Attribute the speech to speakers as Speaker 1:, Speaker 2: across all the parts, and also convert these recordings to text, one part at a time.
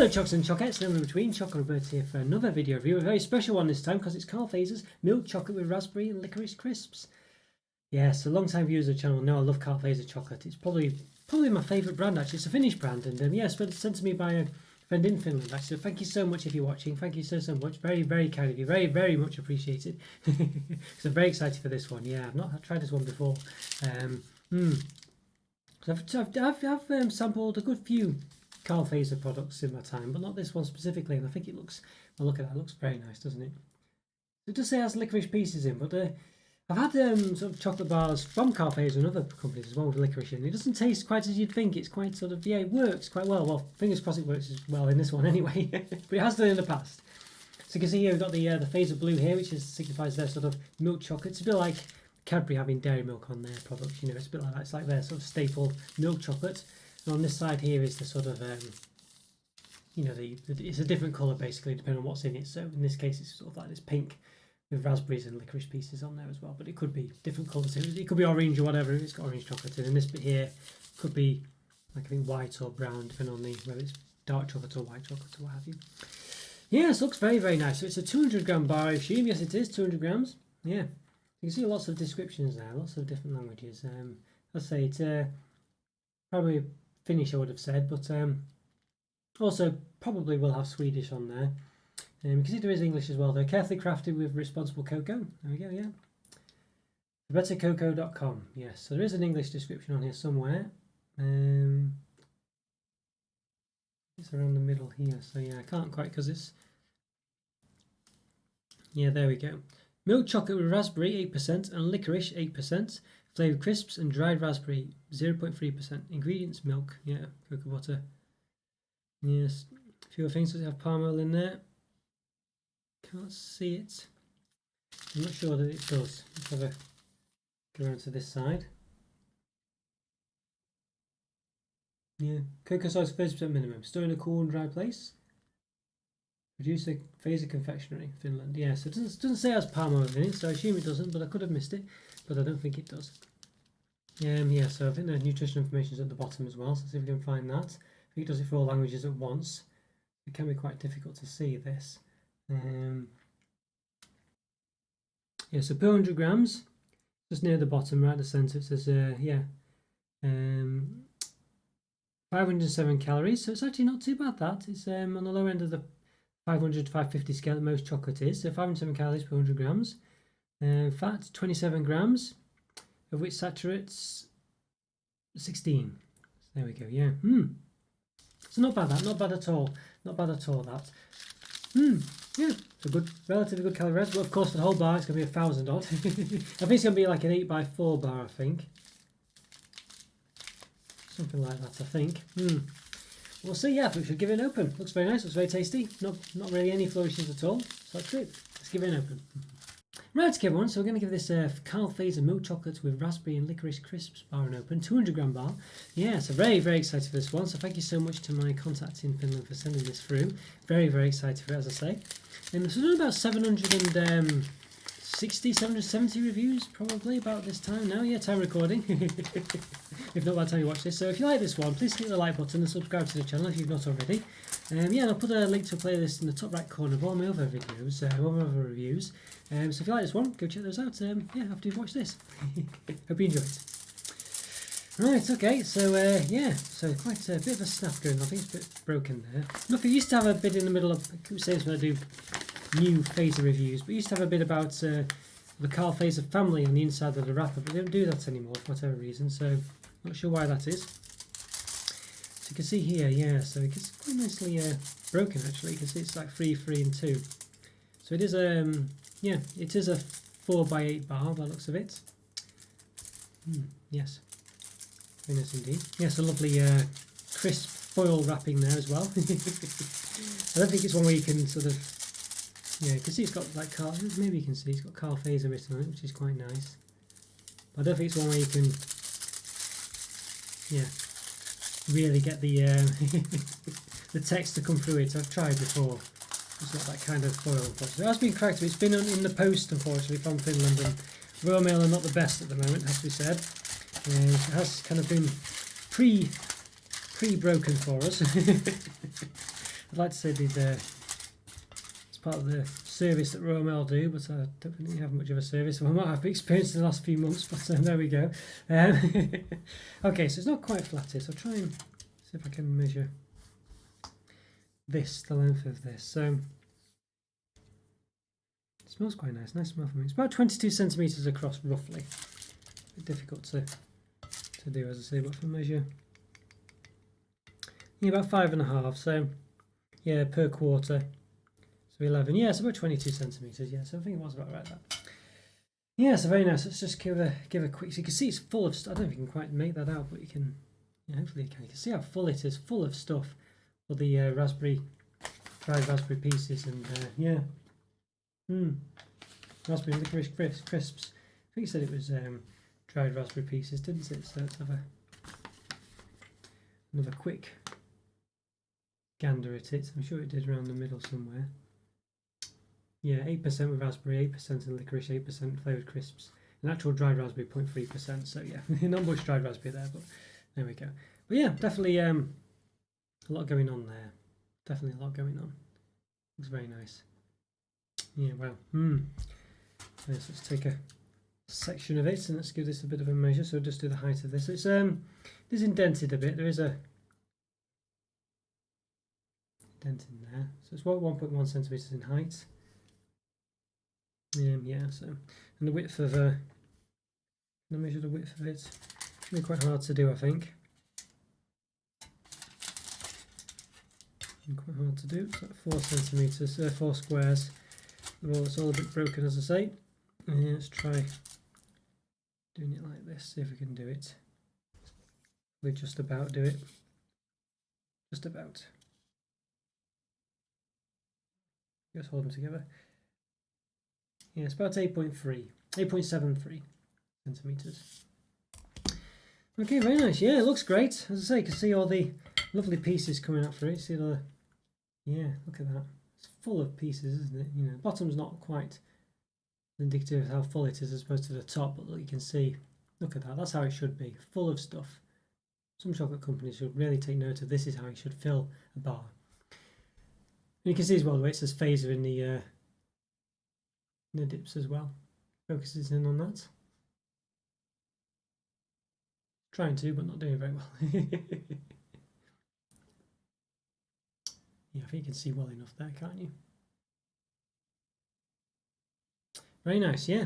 Speaker 1: Hello Chocks and Chocettes, number between Choc and Roberto here for another video review, a very special one this time because it's Carl Fazer's milk chocolate with raspberry and licorice crisps. Yes, a long time viewers of the channel know I love Carl Fazer chocolate. It's probably my favourite brand actually. It's a Finnish brand, and yes, but it's sent to me by a friend in Finland actually. So thank you so much if you're watching. Thank you so much. Very kind of you. Very much appreciated. So I'm very excited for this one. Yeah, I've not tried this one before. So I've sampled a good few Carl Fazer products in my time, but not this one specifically, and I think it looks, well, look at that, it looks very nice, doesn't it? It does say it has licorice pieces in, but I've had sort of chocolate bars from Carl Fazer and other companies as well with licorice in. It doesn't taste quite as you'd think. It's quite sort of, yeah, it works quite well. Well, fingers crossed it works as well in this one anyway, but it has done in the past. So you can see here we've got the Fazer Blue here, which signifies their sort of milk chocolate. It's a bit like Cadbury having dairy milk on their products, you know, it's a bit like that. It's like their sort of staple milk chocolate. And on this side here is the sort of, you know, it's a different colour basically depending on what's in it. So in this case it's sort of like this pink with raspberries and licorice pieces on there as well. But it could be different colours. It could be orange or whatever. It's got orange chocolate in. And this bit here could be like I think white or brown depending on whether it's dark chocolate or white chocolate or what have you. Yes, looks very nice. So it's a 200 gram bar I assume. Yes it is, 200 grams. Yeah. You can see lots of descriptions there, lots of different languages. I'd say it's probably Finnish I would have said, but also probably will have Swedish on there. You can see there is English as well. They're carefully crafted with responsible cocoa. There we go, yeah. RobertoCoco.com, yes. So there is an English description on here somewhere. It's around the middle here, so yeah, I can't quite because it's... Yeah, there we go. Milk chocolate with raspberry 8% and licorice 8%. Flavoured crisps and dried raspberry 0.3%. Ingredients milk, yeah, cocoa butter. Yes, a few other things. Does it have palm oil in there? Can't see it. I'm not sure that it does. Let's have a go around to this side. Yeah, cocoa size 30% minimum. Store in a cool and dry place. Producer Fazer Confectionery, Finland. Yeah, so it doesn't say it has palm oil in it, so I assume it doesn't, but I could have missed it, but I don't think it does. Yeah, so I think the nutrition information is at the bottom as well, so let's see if we can find that. I think it does it for all languages at once. It can be quite difficult to see this. Yeah, so per 100 grams, just near the bottom, right at the centre, it says, 507 calories, so it's actually not too bad that. It's on the low end of the 500 to 550 scale that most chocolate is, so 507 calories per 100 grams. Fat, 27 grams, of which saturates 16. So there we go, yeah. So not bad that, not bad at all. Not bad at all that. Yeah, it's a good, relatively good calorie res, but of course for the whole bar it's going to be 1,000 odd. I think it's going to be like an 8x4 bar, I think. Something like that, I think. We'll see, yeah, we should give it an open. Looks very nice, looks very tasty. Not really any flourishes at all, so that's it. Let's give it an open. Right, everyone, so we're going to give this Carl Fazer milk chocolate with raspberry and licorice crisps bar an open, 200 gram bar. Yeah, so very excited for this one. So thank you so much to my contacts in Finland for sending this through. Very excited for it, as I say. So we've done about 770 reviews probably about this time now. Yeah, time recording. If not by the time you watch this. So if you like this one, please hit the like button and subscribe to the channel if you've not already. Yeah, and I'll put a link to a playlist in the top right corner of all my other videos, all my other reviews. So if you like this one, go check those out. Yeah, after you've watched this. Hope you enjoy it. Right, okay, so yeah, so quite a bit of a snap going on. I think it's a bit broken there. Look, I used to have a bit in the middle of, I keep saying this when I do new Fazer reviews, but I used to have a bit about the Carl Fazer family on the inside of the wrapper, but they don't do that anymore for whatever reason, so not sure why that is. So you can see here, yeah, so it's quite nicely broken actually. You can see it's like 3, 3 and 2. So it is yeah, it is a 4x8 bar by the looks of it. Yes, very nice indeed. Yes, a lovely crisp foil wrapping there as well. I don't think it's one where you can sort of, yeah, you can see it's got like Carl, maybe you can see it's got Carl Fazer written on it, which is quite nice. But I don't think it's one where you can, yeah, really get the the text to come through it. I've tried before. It's not that kind of foil, unfortunately. It has been cracked, but it's been in the post, unfortunately, from Finland, and Royal Mail are not the best at the moment, has to be said. It has kind of been pre-broken for us. I'd like to say they'd, it's part of the service that Romel do, but I don't really have much of a service. Well, I might have experienced in the last few months, but there we go. Okay, so it's not quite flatted, so I'll try and see if I can measure this, the length of this. So it smells quite nice smell for me. It's about 22 centimetres across, roughly. A bit difficult to do, as I say, but if I measure, yeah, about 5.5. So yeah, per quarter. So 11. Yeah, it's about 22 centimetres. Yeah, so I think it was about right that. Yeah, so very nice. Let's just give a quick. So you can see it's full of stuff. I don't know if you can quite make that out, but you can. Yeah, hopefully you can. You can see how full it is, full of stuff for the dried raspberry pieces, and yeah, raspberry and licorice crisps. I think you said it was dried raspberry pieces, didn't it? So let's have another quick gander at it. I'm sure it did around the middle somewhere. Yeah, 8% with raspberry, 8% in licorice, 8% flavoured crisps. And actual dried raspberry, 0.3%. So yeah, not much dried raspberry there, but there we go. But yeah, definitely a lot going on there. Definitely a lot going on. Looks very nice. Yeah, wow. So let's take a section of it and let's give this a bit of a measure. So just do the height of this. It's it is indented a bit. There is a dent in there. So it's 1.1 centimetres in height. Yeah, so, and the width of can I measure the width of it? It's really quite hard to do, I think. Quite hard to do. It's like 4 centimetres, 4 squares. Well, it's all a bit broken, as I say. And let's try doing it like this. See if we can do it. We'll just about do it. Just about. Just hold them together. Yeah, it's about 8.73 centimetres. Okay, very nice. Yeah, it looks great. As I say, you can see all the lovely pieces coming out for it. See the, yeah, look at that. It's full of pieces, isn't it? You know, bottom's not quite indicative of how full it is as opposed to the top, but look, you can see, look at that. That's how it should be, full of stuff. Some chocolate companies should really take note of this is how you should fill a bar. And you can see as well the way it says Fazer in the dips as well. Focuses in on that. Trying to, but not doing very well. Yeah, I think you can see well enough there, can't you? Very nice, yeah.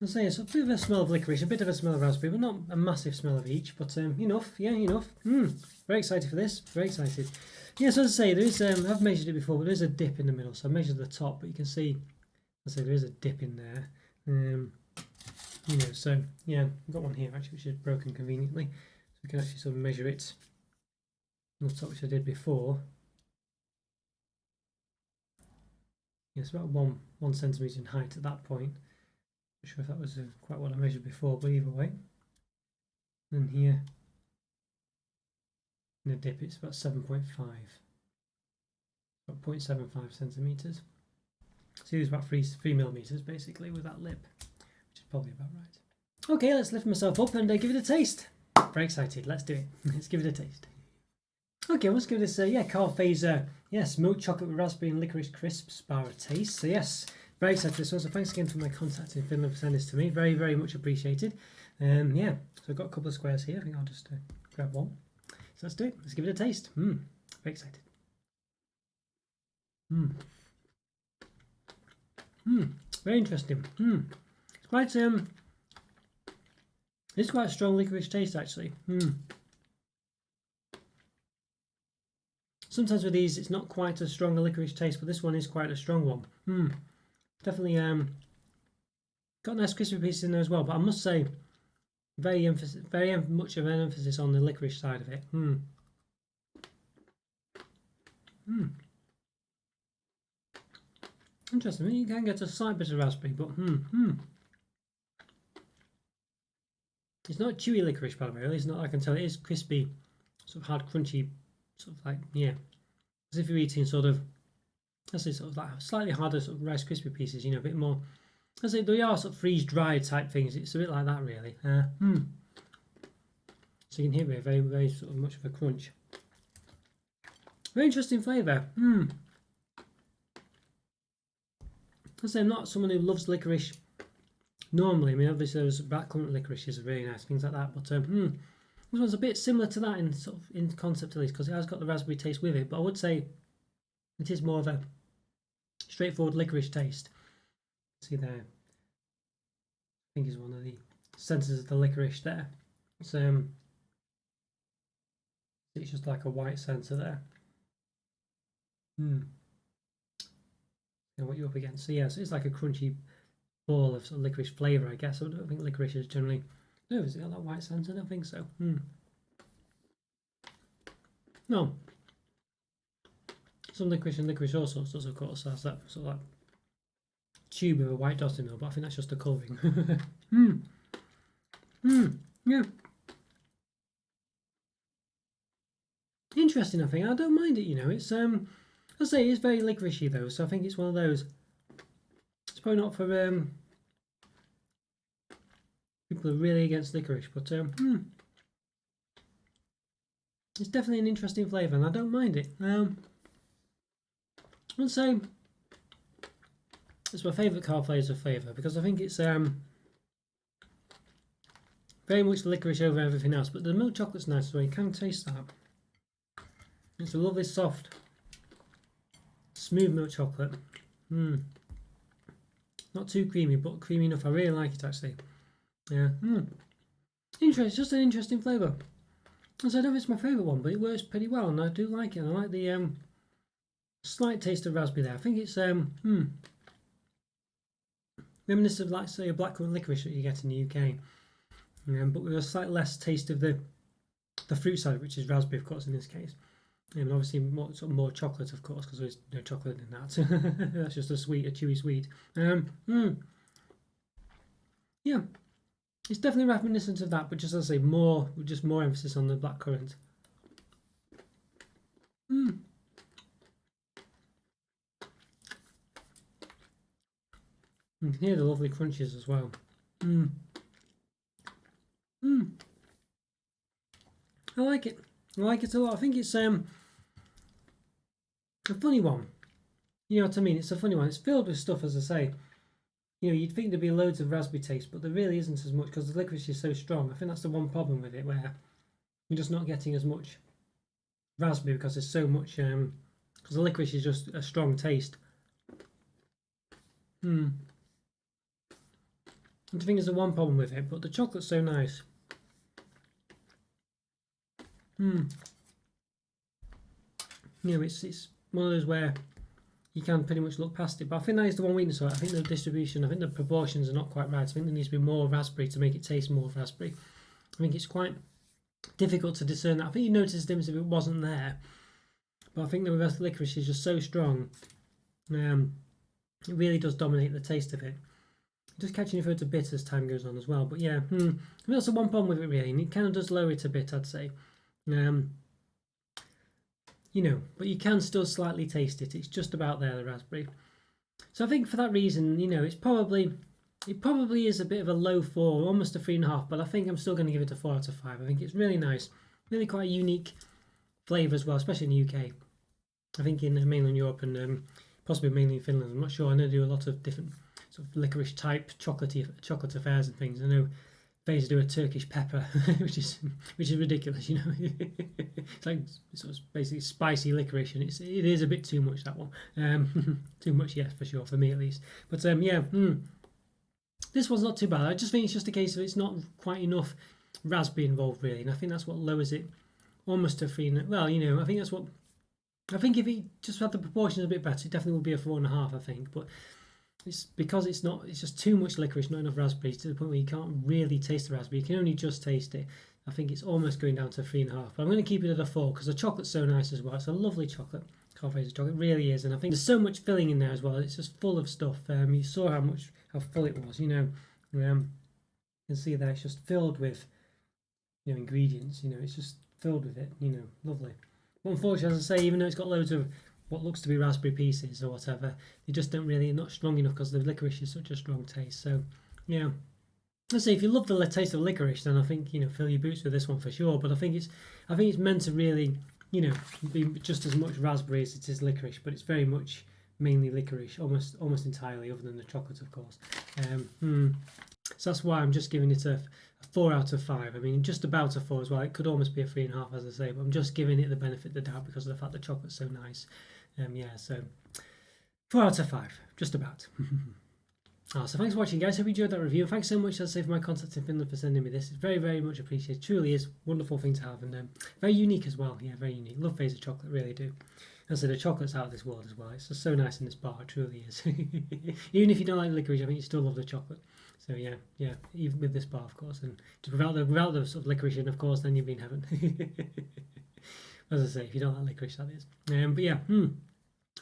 Speaker 1: I'll say it's a bit of a smell of licorice, a bit of a smell of raspberry, but not a massive smell of each, but enough, yeah, enough. Very excited for this, very excited. Yeah, so as I say, there is, I've measured it before, but there is a dip in the middle, so I measured the top, but you can see, as I say, there is a dip in there. You know, so yeah, I've got one here actually, which is broken conveniently, so we can actually sort of measure it on the top, which I did before. Yeah, it's about one centimetre in height at that point. Not sure if that was quite what I measured before, but either way. And here, in the dip, it's about 7.5, about 0.75 centimetres. So it's about 3 millimetres basically with that lip, which is probably about right. Okay, let's lift myself up and give it a taste. Very excited, let's do it. Let's give it a taste. Okay, let's give this Carl Fazer, smoked chocolate with raspberry and licorice crisps bar a taste. So yes, very excited for this one. So thanks again for my contact in Finland for sending this to me. Very, very much appreciated. Yeah, so I've got a couple of squares here. I think I'll just grab one. So let's do it. Let's give it a taste. Very excited. Very interesting. It's quite it's quite a strong licorice taste actually. Sometimes with these it's not quite as strong a licorice taste, but this one is quite a strong one. Definitely got nice crispy pieces in there as well, but I must say very much of an emphasis on the licorice side of it. Interesting. You can get a slight bit of raspberry, but it's not chewy licorice, by the way. It's not. I can tell it is crispy, sort of hard, crunchy, sort of like as if you're eating sort of, let's say, sort of like slightly harder sort of Rice Krispie pieces. You know, a bit more. Let's say they are sort of freeze dried type things. It's a bit like that, really. So you can hear it very, very sort of much of a crunch. Very interesting flavour. I say I'm not someone who loves licorice normally. I mean, obviously those blackcurrant licorices are really nice, things like that. But this one's a bit similar to that in sort of in concept at least, because it has got the raspberry taste with it. But I would say it is more of a straightforward licorice taste. See there, I think is one of the centres of the licorice there. It's just like a white centre there. And what you're up against. So yeah, so it's like a crunchy ball of sort of licorice flavour, I guess. I don't think licorice is generally. No, has it got that white centre? I don't think so. No. Some licorice and licorice all sorts does, of course. That's that sort of like tube with a white dot in it, but I think that's just the colouring. Yeah. Interesting, I think. I don't mind it, you know. It's I say it's very licoricey though, so I think it's one of those. It's probably not for people who are really against licorice, but it's definitely an interesting flavour, and I don't mind it. I would say it's my favourite car flavour because I think it's very much licorice over everything else. But the milk chocolate's nice as well. You can taste that. It's a lovely, soft, smooth milk chocolate. Not too creamy, but creamy enough. I really like it actually. Yeah. Interesting. Just an interesting flavour. As I don't know if it's my favourite one, but it works pretty well, and I do like it. I like the slight taste of raspberry there. I think it's reminiscent of, like, say, a blackcurrant licorice that you get in the UK, but with a slightly less taste of the fruit side, which is raspberry, of course, in this case. And obviously more chocolate, of course, because there's no chocolate in that. That's just a chewy sweet. Yeah, it's definitely reminiscent of that, but just as I say, more emphasis on the blackcurrant. You can hear the lovely crunches as well. I like it. I like it a lot. I think it's a funny one. You know what I mean? It's a funny one. It's filled with stuff, as I say. You know, you'd think there'd be loads of raspberry taste, but there really isn't as much because the licorice is so strong. I think that's the one problem with it, where you're just not getting as much raspberry because there's so much. Because the licorice is just a strong taste. I think there's the one problem with it, but the chocolate's so nice. You know, it's one of those where you can pretty much look past it, but I think that is the one weakness of it. I think the distribution, I think the proportions are not quite right. I think there needs to be more raspberry to make it taste more raspberry. I think it's quite difficult to discern that. I think you notice the difference if it wasn't there, but I think the rest of the licorice is just so strong. It really does dominate the taste of it. Just catching your foot a bit as time goes on as well. But yeah, I mean, that's the one problem with it really, and it kind of does lower it a bit, I'd say. You know, but you can still slightly taste it. It's just about there, the raspberry. So I think for that reason, you know, it probably is a bit of a low 4, almost a 3.5, but I think I'm still going to give it a 4 out of 5. I think it's really nice, really quite a unique flavour as well, especially in the UK. I think in mainland Europe and possibly mainly in Finland. I'm not sure. I know they do a lot of different sort of licorice type chocolate affairs and things. I know Fazer do a Turkish pepper, which is ridiculous, you know. It's like sort of basically spicy licorice, and it is a bit too much, that one. Too much, yes, for sure, for me at least. But yeah, this one's not too bad. I just think it's just a case of it's not quite enough raspberry involved really, and I think that's what lowers it almost to 3. Well, you know, I think that's what. I think if it just had the proportions a bit better, it definitely would be a 4.5. I think, but it's because it's just too much licorice, not enough raspberries, to the point where you can't really taste the raspberry. You can only just taste it. I think it's almost going down to 3.5. But I'm going to keep it at a 4 because the chocolate's so nice as well. It's a lovely chocolate. Fazer chocolate, it really is, and I think there's so much filling in there as well. It's just full of stuff. You saw how full it was. You know, you can see there it's just filled with, you know, ingredients. You know, it's just filled with it. You know, lovely. But unfortunately, as I say, even though it's got loads of what looks to be raspberry pieces or whatever, they just don't really, not strong enough because the licorice is such a strong taste. So yeah, let's say if you love the taste of licorice, then I think, you know, fill your boots with this one for sure. But I think it's meant to really you know, be just as much raspberry as it is licorice, but it's very much mainly licorice, almost entirely, other than the chocolate, of course. So that's why I'm just giving it a 4 out of 5. I mean, just about a 4 as well. It could almost be a 3.5, as I say, but I'm just giving it the benefit of the doubt because of the fact the chocolate's so nice. Yeah, so 4 out of 5, just about. So thanks for watching, guys. Hope you enjoyed that review. Thanks so much, as I say, for my contacts in Finland for sending me this. It's very, very much appreciated. Truly is a wonderful thing to have, and very unique as well. Yeah, very unique. Love Fazer chocolate, really do. As I said, the chocolate's out of this world as well. It's just so nice in this bar. It truly is. Even if you don't like licorice, I think you still love the chocolate. So yeah, even with this bar, of course, and without the sort of licorice in, of course, then you've been in heaven. As I say, if you don't like licorice, that is. But yeah,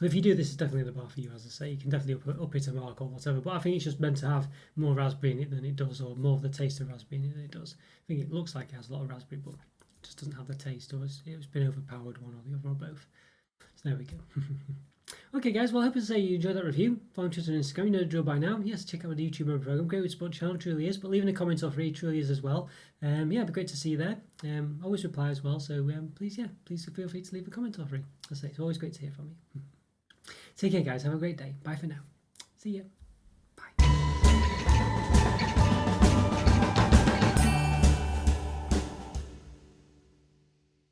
Speaker 1: if you do, this is definitely the bar for you. As I say, you can definitely up it a mark or whatever. But I think it's just meant to have more raspberry in it than it does, or more of the taste of raspberry in it than it does. I think it looks like it has a lot of raspberry, but it just doesn't have the taste, or it's been overpowered, one or the other, or both. So there we go. Okay, guys, well, I hope to say you enjoyed that review. Follow me on Twitter and Instagram. You know the drill by now. Yes, check out my YouTube member program. Great with Sport channel, truly is. But leaving a comment or free truly is as well. Yeah, it'd be great to see you there. Always reply as well. So please feel free to leave a comment or free. As I say, it's always great to hear from you. Take care, guys. Have a great day. Bye for now. See ya.